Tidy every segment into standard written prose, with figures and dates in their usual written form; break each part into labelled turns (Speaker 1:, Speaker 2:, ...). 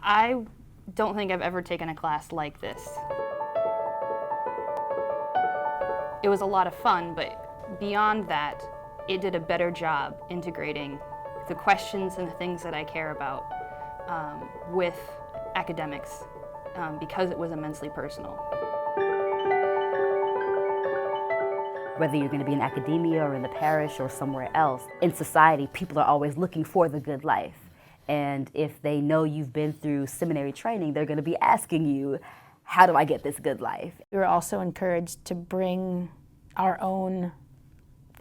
Speaker 1: I don't think I've ever taken a class like this. It was a lot of fun, but beyond that, it did a better job integrating the questions and the things that I care about with academics because it was immensely personal.
Speaker 2: Whether you're going to be in academia or in the parish or somewhere else, in society, people are always looking for the good life. And if they know you've been through seminary training, they're going to be asking you, how do I get this good life?
Speaker 3: We were also encouraged to bring our own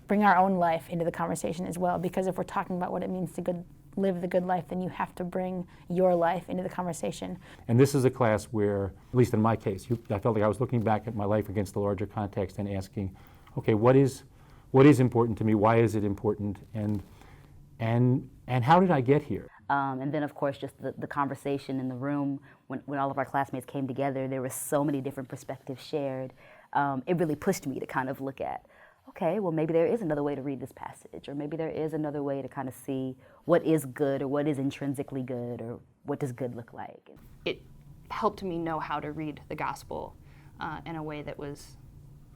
Speaker 3: life into the conversation as well, because if we're talking about what it means to live the good life, then you have to bring your life into the conversation.
Speaker 4: And this is a class where, at least in my case, I felt like I was looking back at my life against the larger context and asking, okay, what is important to me? Why is it important? And how did I get here?
Speaker 2: And then, of course, just the conversation in the room when all of our classmates came together. There were so many different perspectives shared. It really pushed me to kind of look at, okay, well, maybe there is another way to read this passage, or maybe there is another way to kind of see what is good or what is intrinsically good, or what does good look like.
Speaker 1: It helped me know how to read the gospel in a way that was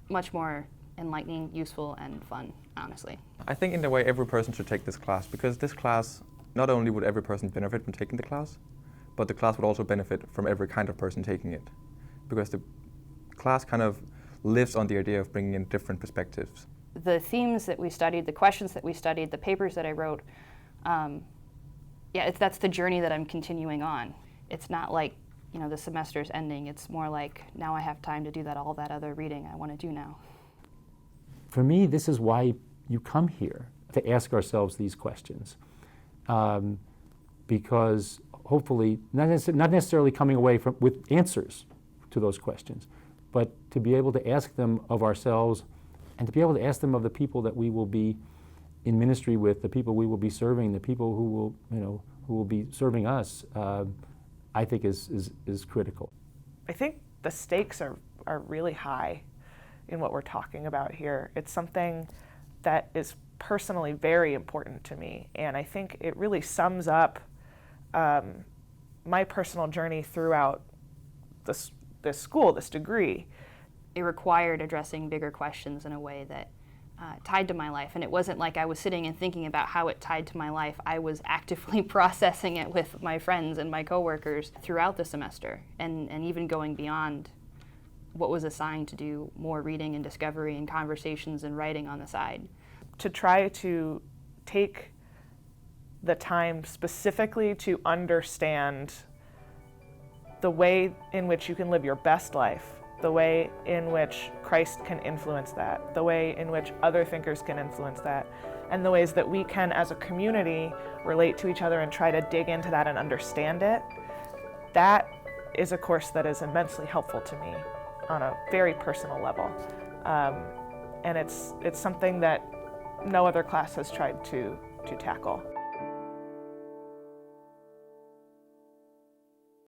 Speaker 1: much more enlightening, useful, and fun, honestly.
Speaker 5: I think in a way every person should take this class, because this class, not only would every person benefit from taking the class, but the class would also benefit from every kind of person taking it. Because the class kind of lives on the idea of bringing in different perspectives.
Speaker 1: The themes that we studied, the questions that we studied, the papers that I wrote, that's the journey that I'm continuing on. It's not like, the semester's ending. It's more like, now I have time to do all that other reading I want to do now.
Speaker 4: For me, this is why you come here, to ask ourselves these questions. Because hopefully, not necessarily coming away with answers to those questions, but to be able to ask them of ourselves and to be able to ask them of the people that we will be in ministry with, the people we will be serving, the people who will be serving us, I think is critical.
Speaker 6: I think the stakes are really high in what we're talking about here. It's something that is personally very important to me, and I think it really sums up my personal journey throughout this school, this degree.
Speaker 1: It required addressing bigger questions in a way that tied to my life, and it wasn't like I was sitting and thinking about how it tied to my life. I was actively processing it with my friends and my coworkers throughout the semester, and even going beyond what was assigned to do more reading and discovery and conversations and writing on the side.
Speaker 6: To try to take the time specifically to understand the way in which you can live your best life, the way in which Christ can influence that, the way in which other thinkers can influence that, and the ways that we can, as a community, relate to each other and try to dig into that and understand it. That is a course that is immensely helpful to me on a very personal level. And it's something that no other class has tried to tackle.